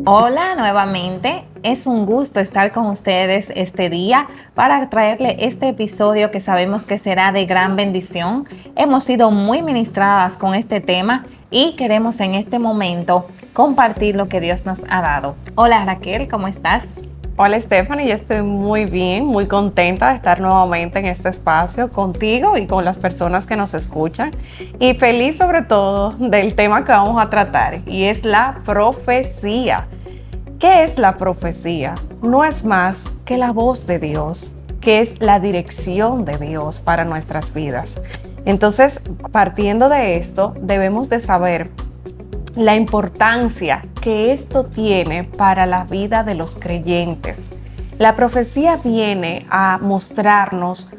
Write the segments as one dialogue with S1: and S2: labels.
S1: Hola nuevamente, es un gusto estar con ustedes este día para traerle este episodio que sabemos que será de gran bendición. Hemos sido muy ministradas con este tema y queremos en este momento compartir lo que Dios nos ha dado. Hola Raquel, ¿cómo estás?
S2: Hola Stephanie, yo estoy muy bien, muy contenta de estar nuevamente en este espacio contigo y con las personas que nos escuchan y feliz sobre todo del tema que vamos a tratar y es la profecía. ¿Qué es la profecía? No es más que la voz de Dios, que es la dirección de Dios para nuestras vidas. Entonces, partiendo de esto, debemos de saber la importancia que esto tiene para la vida de los creyentes. La profecía viene a mostrarnos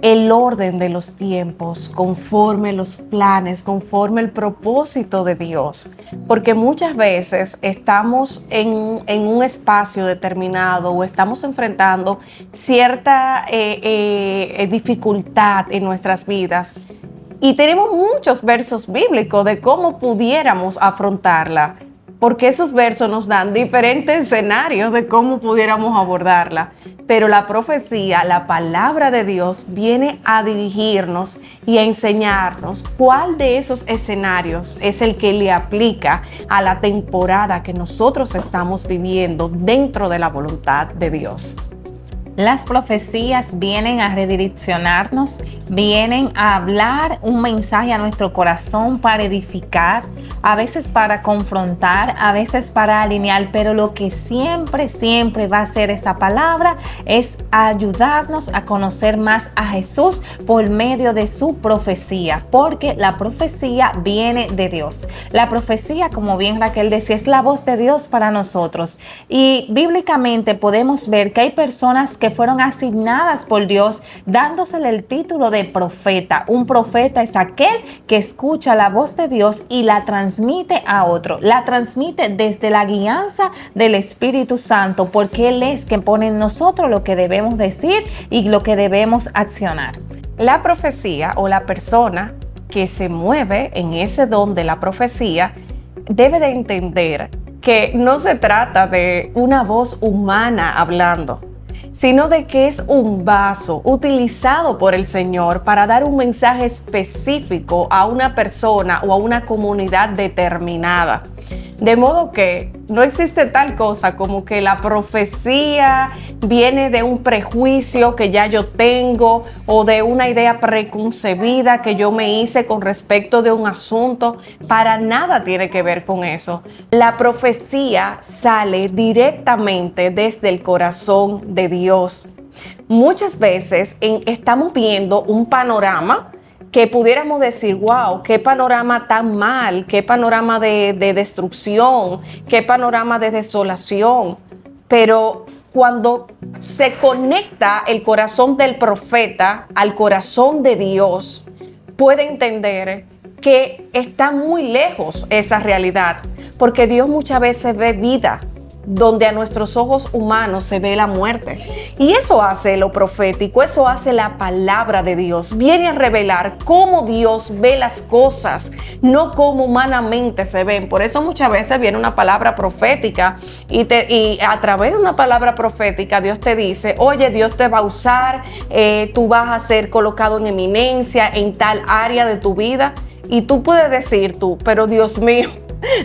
S2: el orden de los tiempos, conforme los planes, conforme el propósito de Dios. Porque muchas veces estamos en un espacio determinado o estamos enfrentando cierta dificultad en nuestras vidas. Y tenemos muchos versos bíblicos de cómo pudiéramos afrontarla, porque esos versos nos dan diferentes escenarios de cómo pudiéramos abordarla. Pero la profecía, la palabra de Dios, viene a dirigirnos y a enseñarnos cuál de esos escenarios es el que le aplica a la temporada que nosotros estamos viviendo dentro de la voluntad de Dios.
S1: Las profecías vienen a redireccionarnos, vienen a hablar un mensaje a nuestro corazón para edificar, a veces para confrontar, a veces para alinear, pero lo que siempre va a hacer esa palabra es ayudarnos a conocer más a Jesús por medio de su profecía, porque la profecía viene de Dios. La profecía, como bien Raquel decía, es la voz de Dios para nosotros. Y bíblicamente podemos ver que hay personas que fueron asignadas por Dios dándosele el título de profeta. Un profeta es aquel que escucha la voz de Dios y la transmite a otro. La transmite desde la guianza del Espíritu Santo, porque Él es quien pone en nosotros lo que debemos decir y lo que debemos accionar.
S2: La profecía o la persona que se mueve en ese don de la profecía debe de entender que no se trata de una voz humana hablando, sino de que es un vaso utilizado por el Señor para dar un mensaje específico a una persona o a una comunidad determinada. De modo que no existe tal cosa como que la profecía viene de un prejuicio que ya yo tengo o de una idea preconcebida que yo me hice con respecto de un asunto. Para nada tiene que ver con eso. La profecía sale directamente desde el corazón de Dios. Muchas veces estamos viendo un panorama que pudiéramos decir, wow, qué panorama tan mal, qué panorama de destrucción, qué panorama de desolación. Pero cuando se conecta el corazón del profeta al corazón de Dios, puede entender que está muy lejos esa realidad, porque Dios muchas veces ve vida donde a nuestros ojos humanos se ve la muerte. Y eso hace lo profético, eso hace la palabra de Dios. Viene a revelar cómo Dios ve las cosas, no cómo humanamente se ven. Por eso muchas veces viene una palabra profética y a través de una palabra profética Dios te dice, oye, Dios te va a usar, tú vas a ser colocado en eminencia en tal área de tu vida. Y tú puedes decir pero Dios mío,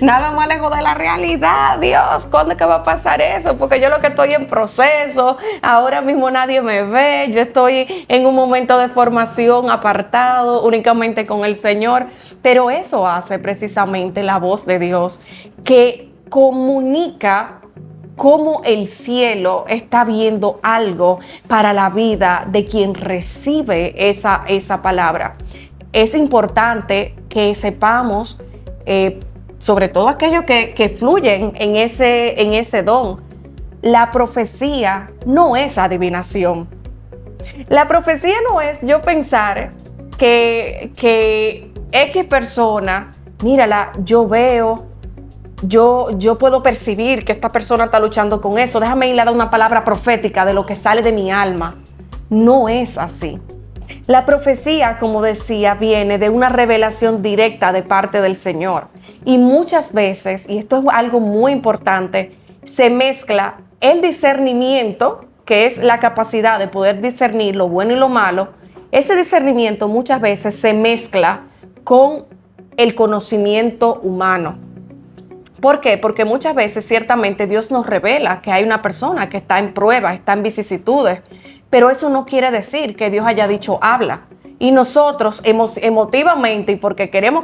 S2: nada más lejos de la realidad, Dios, ¿cuándo es que va a pasar eso? Porque yo lo que estoy en proceso, ahora mismo nadie me ve, yo estoy en un momento de formación apartado únicamente con el Señor. Pero eso hace precisamente la voz de Dios, que comunica cómo el cielo está viendo algo para la vida de quien recibe esa palabra. Es importante que sepamos, sobre todo aquellos que fluyen en ese don, la profecía no es adivinación. La profecía no es yo pensar que X persona, mírala, yo veo, yo puedo percibir que esta persona está luchando con eso, déjame irle a dar una palabra profética de lo que sale de mi alma. No es así. La profecía, como decía, viene de una revelación directa de parte del Señor. Y muchas veces, y esto es algo muy importante, se mezcla el discernimiento, que es la capacidad de poder discernir lo bueno y lo malo. Ese discernimiento muchas veces se mezcla con el conocimiento humano. ¿Por qué? Porque muchas veces ciertamente Dios nos revela que hay una persona que está en pruebas, está en vicisitudes, pero eso no quiere decir que Dios haya dicho habla. Y nosotros emotivamente, y porque queremos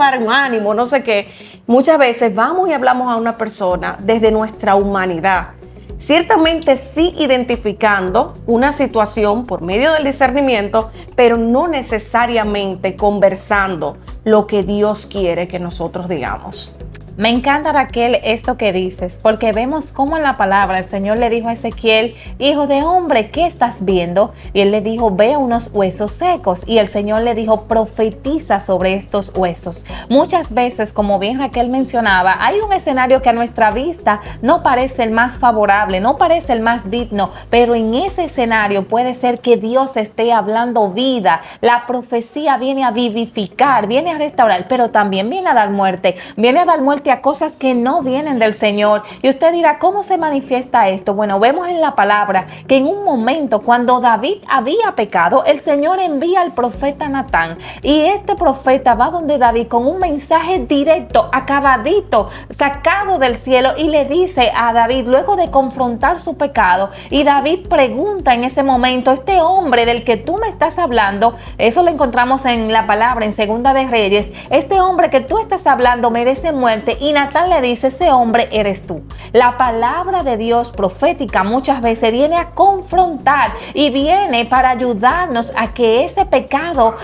S2: dar un ánimo, no sé qué, muchas veces vamos y hablamos a una persona desde nuestra humanidad. Ciertamente sí identificando una situación por medio del discernimiento, pero no necesariamente conversando lo que Dios quiere que nosotros digamos.
S1: Me encanta, Raquel, esto que dices, porque vemos cómo en la palabra el Señor le dijo a Ezequiel: hijo de hombre, ¿qué estás viendo? Y él le dijo: ve unos huesos secos. Y el Señor le dijo: profetiza sobre estos huesos. Muchas veces, como bien Raquel mencionaba, hay un escenario que a nuestra vista no parece el más favorable, no parece el más digno, pero en ese escenario puede ser que Dios esté hablando vida. La profecía viene a vivificar, viene a restaurar, pero también viene a dar muerte a cosas que no vienen del Señor. Y usted dirá: ¿cómo se manifiesta esto? Bueno, vemos en la palabra que en un momento cuando David había pecado, el Señor envía al profeta Natán, y este profeta va donde David con un mensaje directo, acabadito, sacado del cielo, y le dice a David, luego de confrontar su pecado, y David pregunta en ese momento: este hombre del que tú me estás hablando, eso lo encontramos en la palabra en Segunda de Reyes, este hombre que tú estás hablando merece muerte. Y Natán le dice: ese hombre eres tú. La palabra de Dios profética muchas veces viene a confrontar y viene para ayudarnos a que ese pecado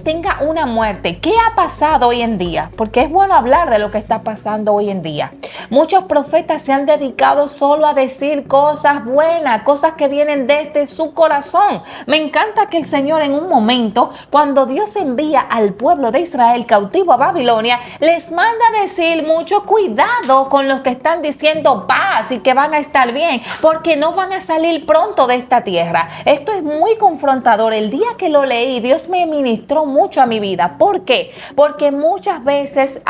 S1: tenga una muerte. ¿Qué ha pasado hoy en día? Porque es bueno hablar de lo que está pasando hoy en día. Muchos profetas se han dedicado solo a decir cosas buenas, cosas que vienen desde su corazón. Me encanta que el Señor, en un momento, cuando Dios envía al pueblo de Israel cautivo a Babilonia, les manda a decir: mucho cuidado con los que están diciendo paz y que van a estar bien, porque no van a salir pronto de esta tierra. Esto es muy confrontador. El día que lo leí, Dios me ministró mucho a mi vida. ¿Por qué? Porque muchas veces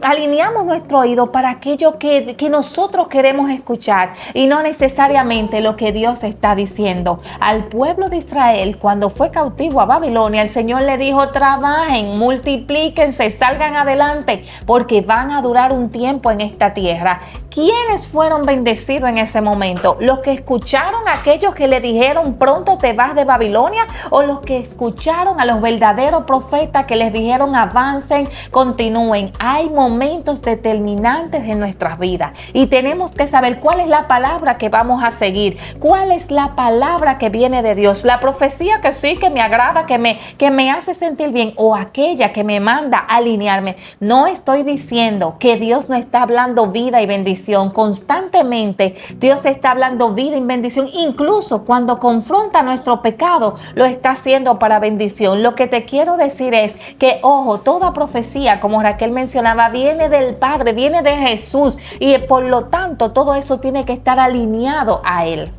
S1: alineamos nuestro oído para aquello que nosotros queremos escuchar y no necesariamente lo que Dios está diciendo. Al pueblo de Israel, cuando fue cautivo a Babilonia, el Señor le dijo: trabajen, multiplíquense, salgan adelante, porque van a durar un tiempo en esta tierra. ¿Quiénes fueron bendecidos en ese momento? ¿Los que escucharon a aquellos que le dijeron: pronto te vas de Babilonia? ¿O los que escucharon a los verdaderos profetas que les dijeron: avancen, continúen? Hay momentos determinantes en nuestras vidas y tenemos que saber cuál es la palabra que vamos a seguir, cuál es la palabra que viene de Dios, la profecía que sí, que me agrada, que me hace sentir bien, o aquella que me manda a alinearme. No estoy diciendo que Dios no está hablando vida y bendición. Constantemente Dios está hablando vida y bendición. Incluso cuando confronta nuestro pecado, lo está haciendo para bendición. Lo que te quiero decir es que, ojo, toda profecía, como Raquel mencionaba, viene del Padre, viene de Jesús, y por lo tanto todo eso tiene que estar alineado a Él.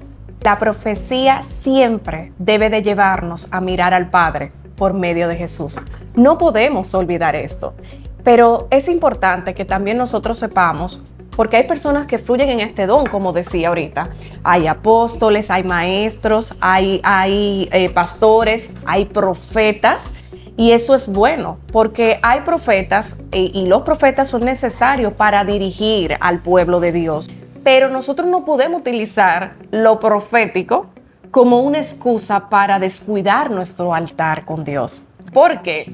S2: La profecía siempre debe de llevarnos a mirar al Padre por medio de Jesús. No podemos olvidar esto. Pero es importante que también nosotros sepamos, porque hay personas que fluyen en este don, como decía ahorita. Hay apóstoles, hay maestros, hay pastores, hay profetas. Y eso es bueno, porque hay profetas y los profetas son necesarios para dirigir al pueblo de Dios. Pero nosotros no podemos utilizar lo profético como una excusa para descuidar nuestro altar con Dios. ¿Por qué?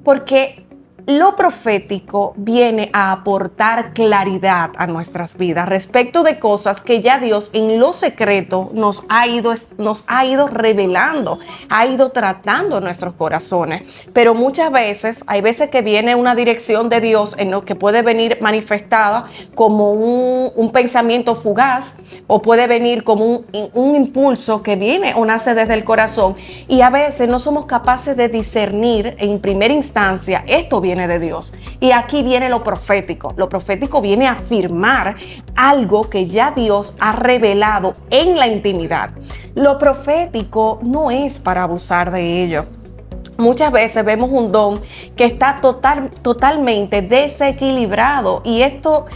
S2: Porque lo profético viene a aportar claridad a nuestras vidas respecto de cosas que ya Dios en lo secreto nos ha ido revelando, ha ido tratando en nuestros corazones. Pero muchas veces, hay veces que viene una dirección de Dios en lo que puede venir manifestada como un pensamiento fugaz, o puede venir como un impulso que viene o nace desde el corazón, y a veces no somos capaces de discernir en primera instancia: esto viene viene de Dios. Y aquí viene lo profético. Lo profético viene a afirmar algo que ya Dios ha revelado en la intimidad. Lo profético no es para abusar de ello. Muchas veces vemos un don que está totalmente desequilibrado, y esto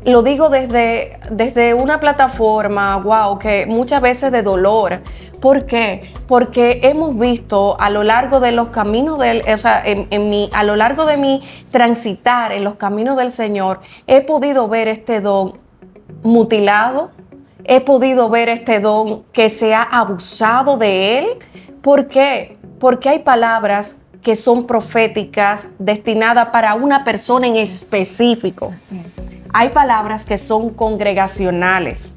S2: lo digo desde una plataforma, wow, que muchas veces de dolor. ¿Por qué? Porque hemos visto a lo largo de los caminos a lo largo de mi transitar en los caminos del Señor, he podido ver este don mutilado, he podido ver este don que se ha abusado de él. ¿Por qué? Porque hay palabras que son proféticas destinadas para una persona en específico. Hay palabras que son congregacionales,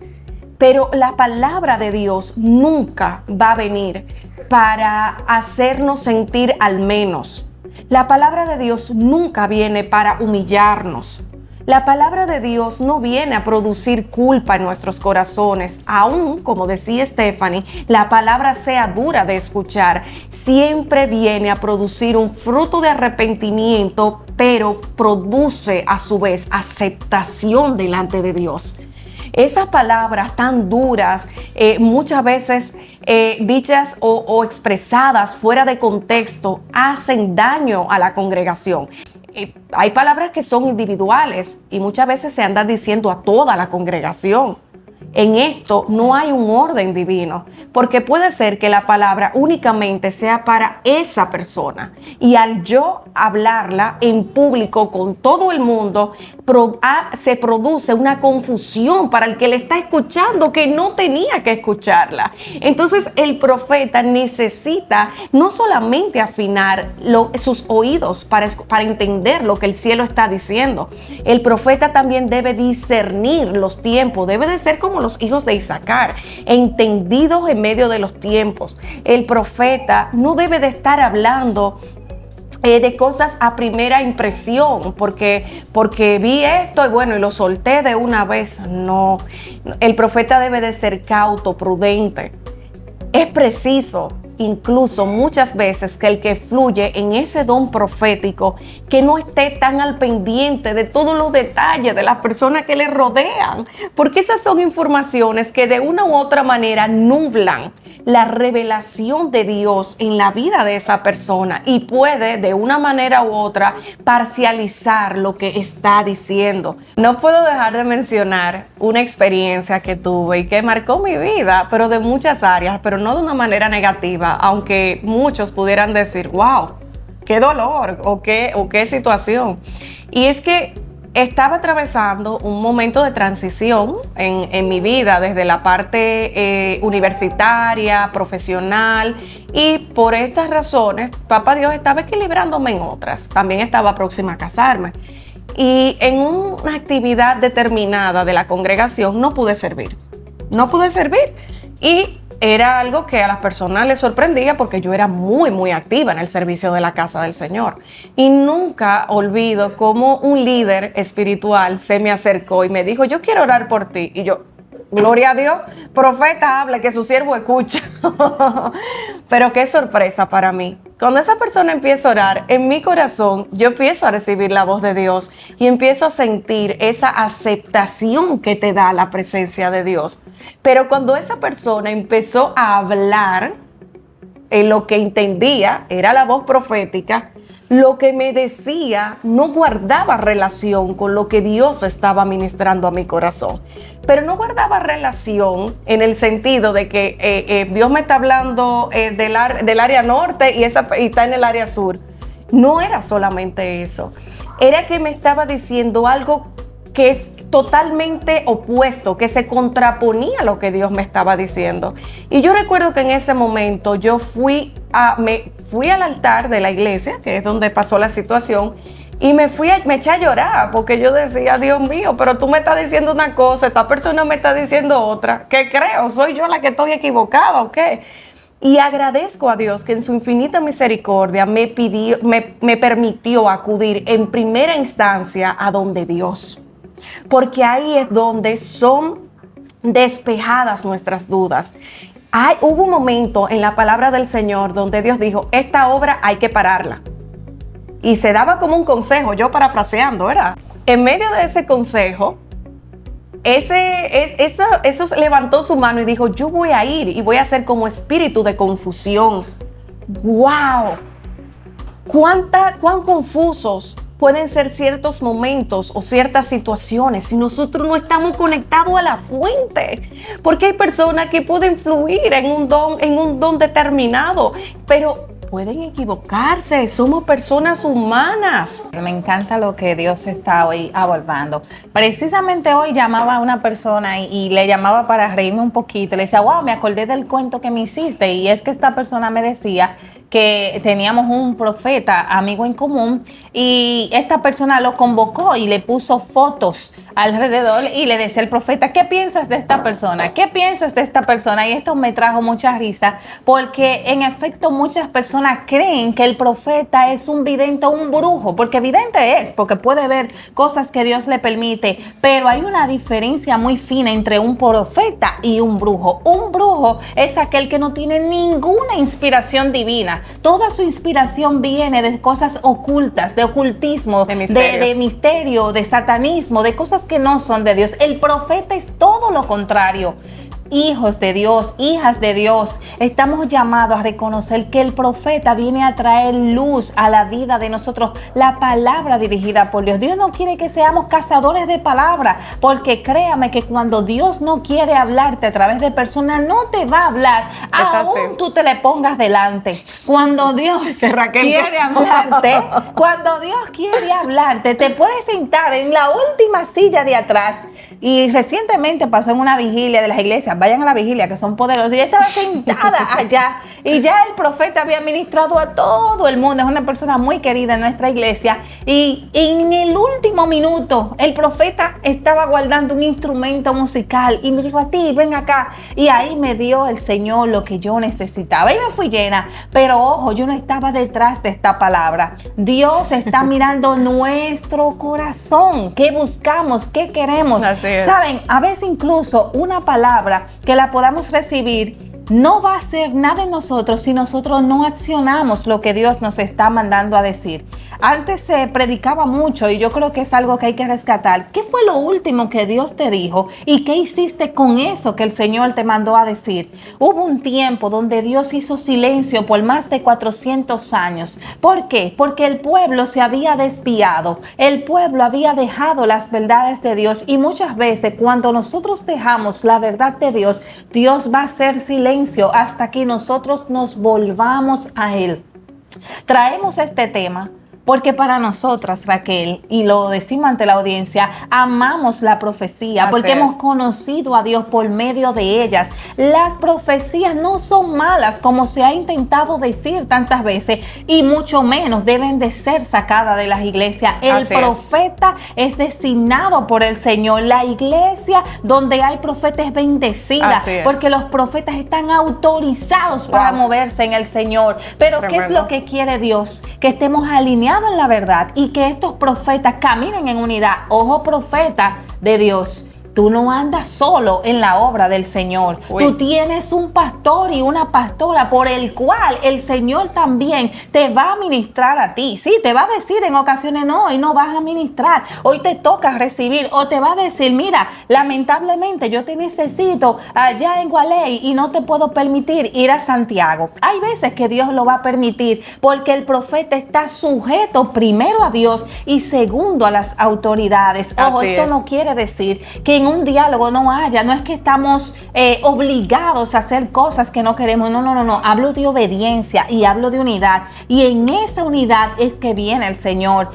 S2: pero la palabra de Dios nunca va a venir para hacernos sentir al menos. La palabra de Dios nunca viene para humillarnos. La palabra de Dios no viene a producir culpa en nuestros corazones. Aún, como decía Stephanie, la palabra sea dura de escuchar, siempre viene a producir un fruto de arrepentimiento, pero produce a su vez aceptación delante de Dios. Esas palabras tan duras, muchas veces dichas o expresadas fuera de contexto, hacen daño a la congregación. Hay palabras que son individuales y muchas veces se andan diciendo a toda la congregación. En esto no hay un orden divino, porque puede ser que la palabra únicamente sea para esa persona, y al yo hablarla en público con todo el mundo, se produce una confusión para el que le está escuchando, que no tenía que escucharla. Entonces el profeta necesita no solamente afinar sus oídos para entender lo que el cielo está diciendo. El profeta también debe discernir los tiempos, debe de ser como los hijos de Isaacar, entendidos en medio de los tiempos. El profeta no debe de estar hablando de cosas a primera impresión, porque vi esto y bueno, y lo solté de una vez. No, el profeta debe de ser cauto, prudente. Es preciso, incluso muchas veces, que el que fluye en ese don profético, que no esté tan al pendiente de todos los detalles de las personas que le rodean, porque esas son informaciones que de una u otra manera nublan la revelación de Dios en la vida de esa persona, y puede de una manera u otra parcializar lo que está diciendo. No puedo dejar de mencionar una experiencia que tuve y que marcó mi vida, pero de muchas áreas, pero no de una manera negativa, aunque muchos pudieran decir, wow, qué dolor o qué situación. Y es que estaba atravesando un momento de transición en mi vida, desde la parte universitaria, profesional, y por estas razones, Papá Dios estaba equilibrándome en otras. También estaba próxima a casarme. Y en una actividad determinada de la congregación no pude servir. Y era algo que a las personas les sorprendía, porque yo era muy, muy activa en el servicio de la casa del Señor. Y nunca olvido cómo un líder espiritual se me acercó y me dijo, yo quiero orar por ti. Y yo, gloria a Dios, profeta habla, que su siervo escucha. Pero qué sorpresa para mí. Cuando esa persona empieza a orar, en mi corazón yo empiezo a recibir la voz de Dios y empiezo a sentir esa aceptación que te da la presencia de Dios. Pero cuando esa persona empezó a hablar, en lo que entendía era la voz profética, lo que me decía no guardaba relación con lo que Dios estaba ministrando a mi corazón. Pero no guardaba relación en el sentido de que Dios me está hablando del área norte y está en el área sur. No era solamente eso. Era que me estaba diciendo algo que es totalmente opuesto, que se contraponía a lo que Dios me estaba diciendo. Y yo recuerdo que en ese momento yo me fui al altar de la iglesia, que es donde pasó la situación, y me eché a llorar, porque yo decía, Dios mío, pero tú me estás diciendo una cosa, esta persona me está diciendo otra. ¿Qué creo? ¿Soy yo la que estoy equivocada o qué? Y agradezco a Dios que en su infinita misericordia me permitió acudir en primera instancia a donde Dios. Porque ahí es donde son despejadas nuestras dudas. Hubo un momento en la palabra del Señor donde Dios dijo, esta obra hay que pararla. y se daba como un consejo, yo parafraseando, ¿verdad? En medio de ese consejo, eso levantó su mano y dijo, yo voy a ir y voy a ser como espíritu de confusión. ¡Wow! ¿Cuán confusos pueden ser ciertos momentos o ciertas situaciones si nosotros no estamos conectados a la fuente? Porque hay personas que pueden fluir en un don determinado, pero pueden equivocarse, somos personas humanas.
S1: Me encanta lo que Dios está hoy abordando. Precisamente hoy llamaba a una persona y le llamaba para reírme un poquito. Le decía, wow, me acordé del cuento que me hiciste. Y es que esta persona me decía que teníamos un profeta, amigo en común, y esta persona lo convocó y le puso fotos alrededor y le decía al profeta, ¿qué piensas de esta persona? ¿Qué piensas de esta persona? Y esto me trajo mucha risa porque en efecto muchas personas creen que el profeta es un vidente o un brujo, porque vidente es, porque puede ver cosas que Dios le permite, pero hay una diferencia muy fina entre un profeta y un brujo. Un brujo es aquel que no tiene ninguna inspiración divina. Toda su inspiración viene de cosas ocultas, de ocultismo, de misterio, de satanismo, de cosas que no son de Dios. El profeta es todo lo contrario. Hijos de Dios, hijas de Dios, estamos llamados a reconocer que el profeta viene a traer luz a la vida de nosotros, la palabra dirigida por Dios. Dios no quiere que seamos cazadores de palabras, porque créame que cuando Dios no quiere hablarte a través de personas, no te va a hablar, aún tú te le pongas delante. Cuando Dios quiere hablarte, te puedes sentar en la última silla de atrás. Y recientemente pasó en una vigilia de las iglesias, vayan a la vigilia que son poderosos, y ella estaba sentada allá y ya el profeta había ministrado a todo el mundo. Es una persona muy querida en nuestra iglesia y en el último minuto el profeta estaba guardando un instrumento musical y me dijo, a ti, ven acá, y ahí me dio el Señor lo que yo necesitaba y me fui llena. Pero ojo, yo no estaba detrás de esta palabra. Dios está mirando nuestro corazón, qué buscamos, qué queremos. Saben, a veces incluso una palabra que la podamos recibir no va a hacer nada en nosotros si nosotros no accionamos lo que Dios nos está mandando a decir. Antes se predicaba mucho y yo creo que es algo que hay que rescatar. ¿Qué fue lo último que Dios te dijo y qué hiciste con eso que el Señor te mandó a decir? Hubo un tiempo donde Dios hizo silencio por más de 400 años. ¿Por qué? Porque el pueblo se había desviado. El pueblo había dejado las verdades de Dios y muchas veces cuando nosotros dejamos la verdad de Dios, Dios va a hacer silencio hasta que nosotros nos volvamos a Él. Traemos este tema porque para nosotras, Raquel, y lo decimos ante la audiencia, amamos la profecía porque hemos conocido a Dios por medio de ellas. Las profecías no son malas como se ha intentado decir tantas veces y mucho menos deben de ser sacadas de las iglesias. El profeta es designado por el Señor. La iglesia donde hay profetas es bendecida porque los profetas están autorizados para moverse en el Señor. Pero ¿qué es lo que quiere Dios? Que estemos alineados en la verdad y que estos profetas caminen en unidad. Ojo, profeta de Dios, tú no andas solo en la obra del Señor. Tú tienes un pastor y una pastora por el cual el Señor también te va a ministrar a ti. Sí, te va a decir en ocasiones, no, hoy no vas a ministrar, hoy te toca recibir, o te va a decir, mira, lamentablemente yo te necesito allá en Gualey y no te puedo permitir ir a Santiago. Hay veces que Dios lo va a permitir porque el profeta está sujeto primero a Dios y segundo a las autoridades. Ojo, esto no quiere decir que en un diálogo no es que estamos obligados a hacer cosas que no queremos. No. Hablo de obediencia y hablo de unidad. Y en esa unidad es que viene el Señor.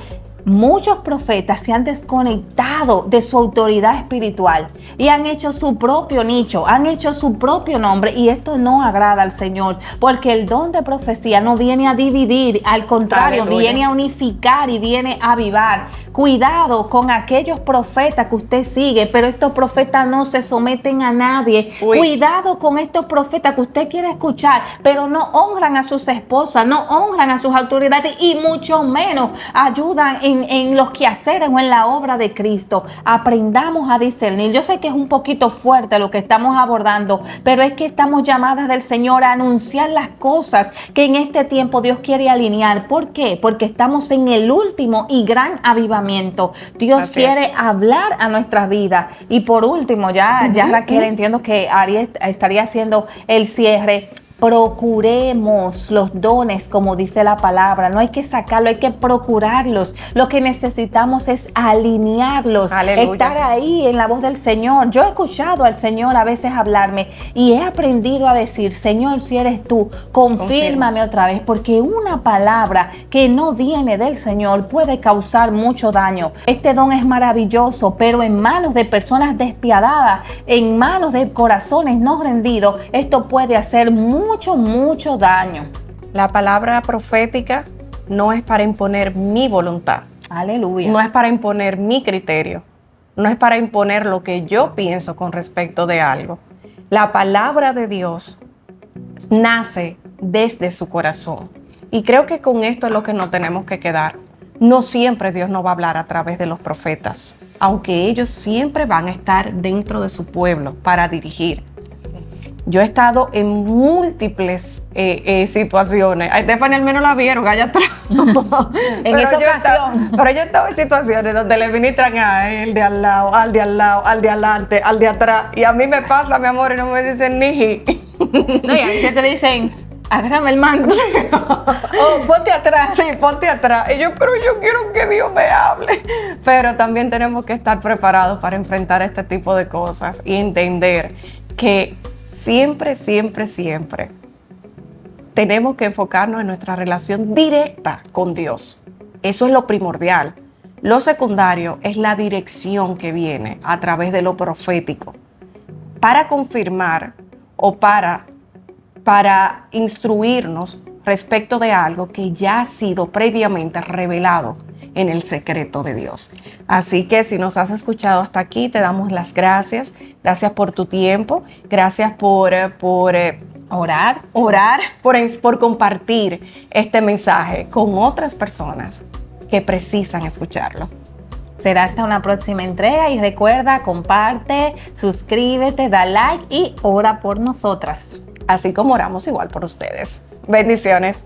S1: Muchos profetas se han desconectado de su autoridad espiritual y han hecho su propio nicho, han hecho su propio nombre, y esto no agrada al Señor porque el don de profecía no viene a dividir, al contrario, viene a unificar y viene a avivar. Cuidado con aquellos profetas que usted sigue, pero estos profetas no se someten a nadie.
S2: Uy.
S1: Cuidado con estos profetas que usted quiere escuchar, pero no honran a sus esposas, no honran a sus autoridades y mucho menos ayudan en los quehaceres o en la obra de Cristo. Aprendamos a discernir. Yo sé que es un poquito fuerte lo que estamos abordando, pero es que estamos llamadas del Señor a anunciar las cosas que en este tiempo Dios quiere alinear. ¿Por qué? Porque estamos en el último y gran avivamiento. Dios
S2: Así
S1: quiere
S2: es.
S1: hablar a nuestras vidas. Y por último, ya Raquel, entiendo que Ari estaría haciendo el cierre. Procuremos los dones, como dice la palabra. No hay que sacarlo, hay que procurarlos. Lo que necesitamos es alinearlos,
S2: Aleluya.
S1: estar ahí en la voz del Señor. Yo he escuchado al Señor a veces hablarme y he aprendido a decir: Señor, si eres tú, confírmame otra vez, porque una palabra que no viene del Señor puede causar mucho daño. Este don es maravilloso, pero en manos de personas despiadadas, en manos de corazones no rendidos, esto puede hacer mucho daño.
S2: La palabra profética no es para imponer mi voluntad.
S1: Aleluya.
S2: No es para imponer mi criterio. No es para imponer lo que yo pienso con respecto de algo. La palabra de Dios nace desde su corazón. Y creo que con esto es lo que nos tenemos que quedar. No siempre Dios nos va a hablar a través de los profetas, aunque ellos siempre van a estar dentro de su pueblo para dirigir. Yo he estado en múltiples situaciones. A Stephanie al menos la vieron allá atrás.
S1: En esa ocasión.
S2: Pero yo he estado en situaciones donde le ministran a él de al lado, al de adelante, al de atrás. Y a mí me pasa, mi amor, y no me dicen ni.
S1: No, y a veces te dicen: agárrame el manto. Oh, ponte atrás.
S2: Sí, ponte atrás. Y yo, pero yo quiero que Dios me hable. Pero también tenemos que estar preparados para enfrentar este tipo de cosas y entender que siempre tenemos que enfocarnos en nuestra relación directa con Dios. Eso es lo primordial. Lo secundario es la dirección que viene a través de lo profético para confirmar o para instruirnos respecto de algo que ya ha sido previamente revelado en el secreto de Dios. Así que si nos has escuchado hasta aquí, te damos las gracias. Gracias por tu tiempo. Gracias por orar, por compartir este mensaje con otras personas que precisan escucharlo.
S1: Será hasta una próxima entrega y recuerda, comparte, suscríbete, da like y ora por nosotras.
S2: Así como oramos igual por ustedes. Bendiciones.